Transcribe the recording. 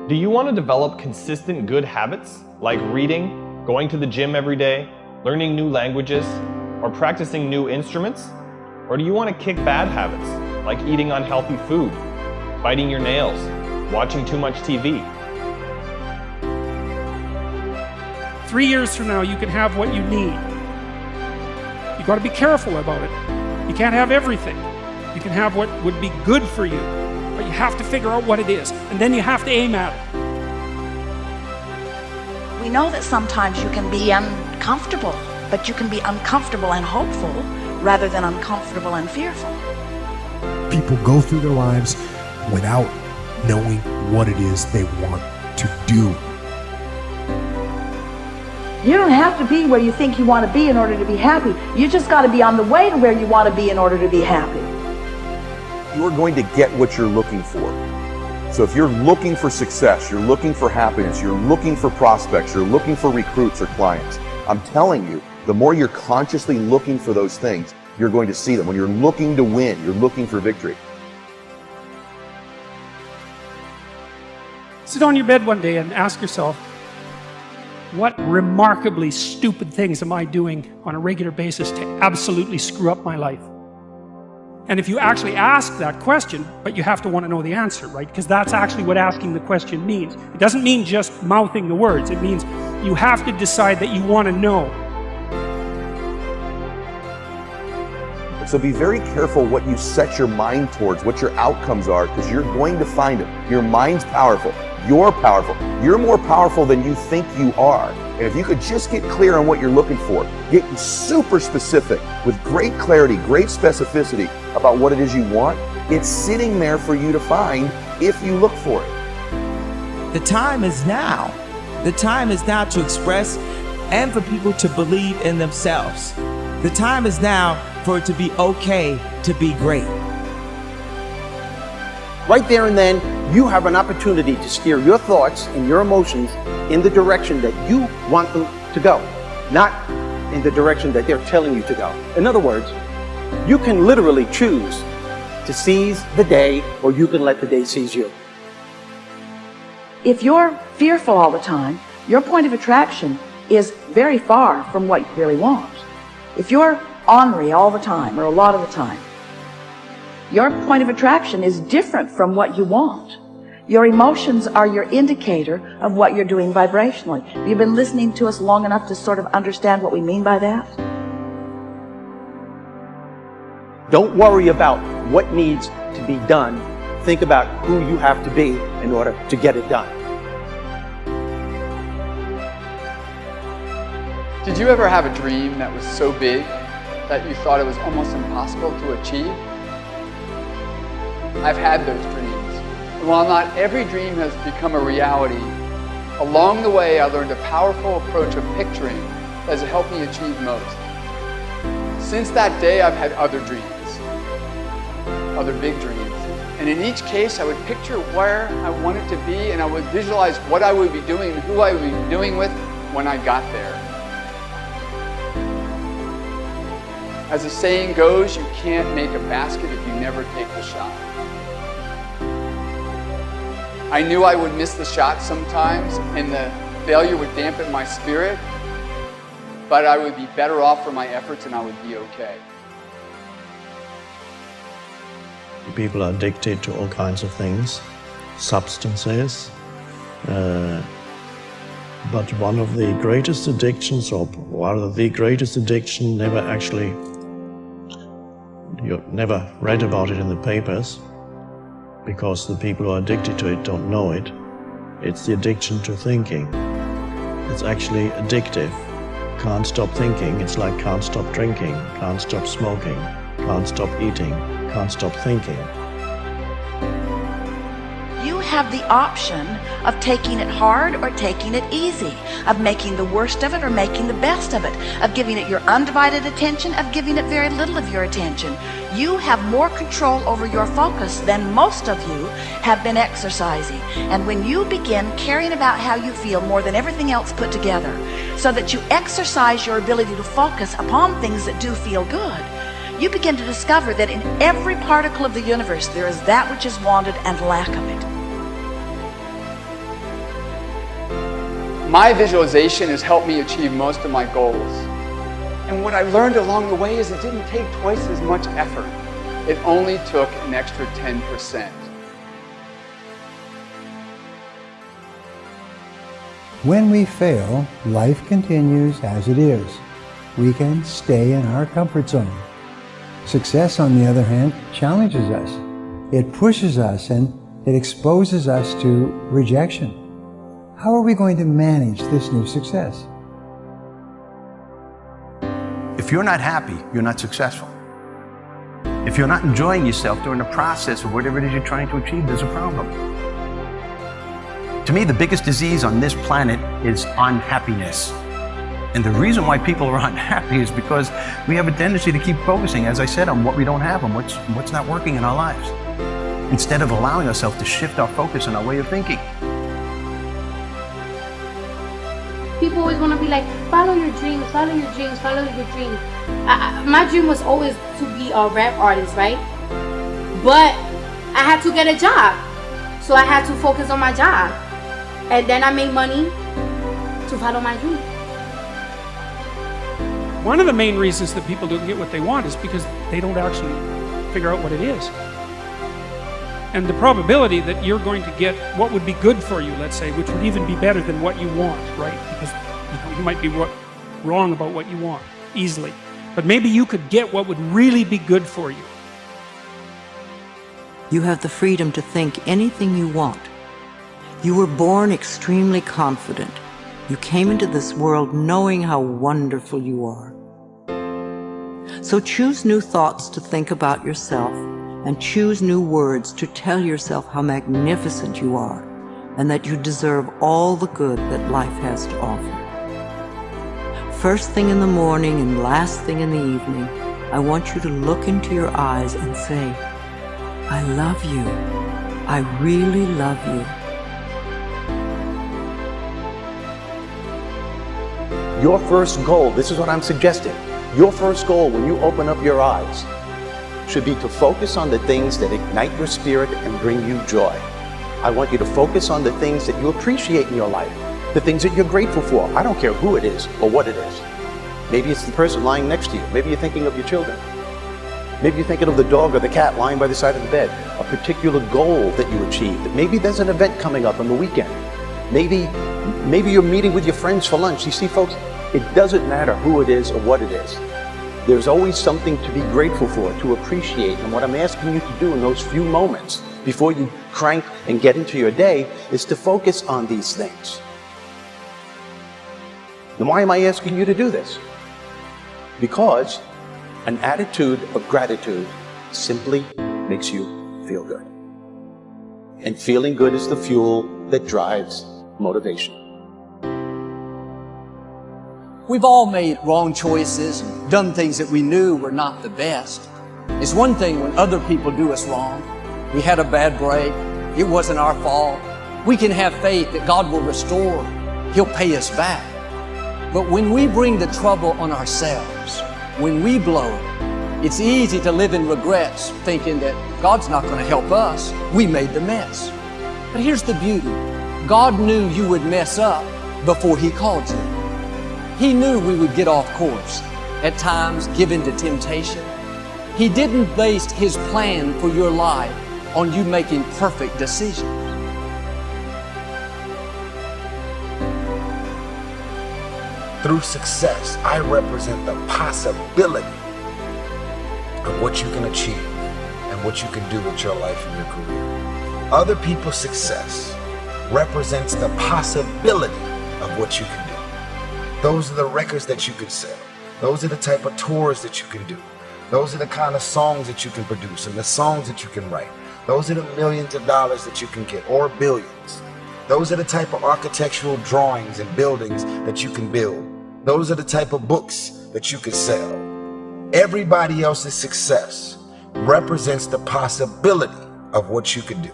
Do you want to develop consistent good habits like reading, going to the gym every day, learning new languages, or practicing new instruments? Or do you want to kick bad habits like eating unhealthy food, biting your nails, watching too much TV? 3 years from now, you can have what you need. You've got to be careful about it. You can't have everything. You can have what would be good for you, but you have to figure out what it is, and then you have to aim at it. We know that sometimes you can be uncomfortable, but you can be uncomfortable and hopeful rather than uncomfortable and fearful. People go through their lives without knowing what it is they want to do. You don't have to be where you think you want to be in order to be happy. You just got to be on the way to where you want to be in order to be happy. You're going to get what you're looking for. So if you're looking for success, you're looking for happiness, you're looking for prospects, you're looking for recruits or clients, I'm telling you, the more you're consciously looking for those things, you're going to see them. When you're looking to win, you're looking for victory. Sit on your bed one day and ask yourself, what remarkably stupid things am I doing on a regular basis to absolutely screw up my life? And if you actually ask that question, but you have to want to know the answer, right? Because that's actually what asking the question means. It doesn't mean just mouthing the words. It means you have to decide that you want to know. So be very careful what you set your mind towards, what your outcomes are, because you're going to find them. Your mind's powerful. You're powerful. You're more powerful than you think you are. And if you could just get clear on what you're looking for, get super specific with great clarity, great specificity about what it is you want, it's sitting there for you to find if you look for it. The time is now. The time is now to express and for people to believe in themselves. The time is now for it to be okay to be great. Right there and then, you have an opportunity to steer your thoughts and your emotions in the direction that you want them to go, not in the direction that they're telling you to go. In other words, you can literally choose to seize the day, or you can let the day seize you. If you're fearful all the time, your point of attraction is very far from what you really want. If you're ornery all the time, or a lot of the time, your point of attraction is different from what you want. Your emotions are your indicator of what you're doing vibrationally. You've been listening to us long enough to sort of understand what we mean by that? Don't worry about what needs to be done. Think about who you have to be in order to get it done. Did you ever have a dream that was so big that you thought it was almost impossible to achieve? I've had those dreams. And while not every dream has become a reality, along the way I learned a powerful approach of picturing that has helped me achieve most. Since that day, I've had other dreams, other big dreams. And in each case, I would picture where I wanted to be, and I would visualize what I would be doing and who I would be doing with when I got there. As the saying goes, you can't make a basket if you never take the shot. I knew I would miss the shot sometimes, and the failure would dampen my spirit, but I would be better off for my efforts and I would be okay. People are addicted to all kinds of things, substances, but one of the greatest addictions, or rather the greatest addiction, you never read about it in the papers, because the people who are addicted to it don't know it. It's the addiction to thinking. It's actually addictive. Can't stop thinking. It's like can't stop drinking, can't stop smoking, can't stop eating, can't stop thinking. You have the option of taking it hard or taking it easy, of making the worst of it or making the best of it, of giving it your undivided attention, of giving it very little of your attention. You have more control over your focus than most of you have been exercising. And when you begin caring about how you feel more than everything else put together, so that you exercise your ability to focus upon things that do feel good, you begin to discover that in every particle of the universe there is that which is wanted and lack of it. My visualization has helped me achieve most of my goals. And what I learned along the way is it didn't take twice as much effort. It only took an extra 10%. When we fail, life continues as it is. We can stay in our comfort zone. Success, on the other hand, challenges us. It pushes us and it exposes us to rejection. How are we going to manage this new success? If you're not happy, you're not successful. If you're not enjoying yourself during the process of whatever it is you're trying to achieve, there's a problem. To me, the biggest disease on this planet is unhappiness. And the reason why people are unhappy is because we have a tendency to keep focusing, as I said, on what we don't have, on what's not working in our lives, instead of allowing ourselves to shift our focus and our way of thinking. People always want to be like, follow your dreams, follow your dreams, follow your dreams. My dream was always to be a rap artist, right? But I had to get a job. So I had to focus on my job. And then I made money to follow my dream. One of the main reasons that people don't get what they want is because they don't actually figure out what it is. And the probability that you're going to get what would be good for you, let's say, which would even be better than what you want, right? Because you might be wrong about what you want easily. But maybe you could get what would really be good for you. You have the freedom to think anything you want. You were born extremely confident. You came into this world knowing how wonderful you are. So choose new thoughts to think about yourself, and choose new words to tell yourself how magnificent you are, and that you deserve all the good that life has to offer. First thing in the morning and last thing in the evening, I want you to look into your eyes and say, I love you. I really love you. Your first goal, this is what I'm suggesting, your first goal when you open up your eyes should be to focus on the things that ignite your spirit and bring you joy. I want you to focus on the things that you appreciate in your life, the things that you're grateful for. I don't care who it is or what it is. Maybe it's the person lying next to you. Maybe you're thinking of your children. Maybe you're thinking of the dog or the cat lying by the side of the bed. A particular goal that you achieved. Maybe there's an event coming up on the weekend. Maybe you're meeting with your friends for lunch. You see, folks, it doesn't matter who it is or what it is. There's always something to be grateful for, to appreciate. And what I'm asking you to do in those few moments before you crank and get into your day is to focus on these things. And why am I asking you to do this? Because an attitude of gratitude simply makes you feel good. And feeling good is the fuel that drives motivation. We've all made wrong choices and done things that we knew were not the best. It's one thing when other people do us wrong. We had a bad break. It wasn't our fault. We can have faith that God will restore. He'll pay us back. But when we bring the trouble on ourselves, when we blow it, it's easy to live in regrets, thinking that God's not going to help us. We made the mess. But here's the beauty. God knew you would mess up before He called you. He knew we would get off course, at times given to temptation. He didn't base His plan for your life on you making perfect decisions. Through success, I represent the possibility of what you can achieve and what you can do with your life and your career. Other people's success represents the possibility of what you can do. Those are the records that you can sell. Those are the type of tours that you can do. Those are the kind of songs that you can produce and the songs that you can write. Those are the millions of dollars that you can get, or billions. Those are the type of architectural drawings and buildings that you can build. Those are the type of books that you can sell. Everybody else's success represents the possibility of what you could do.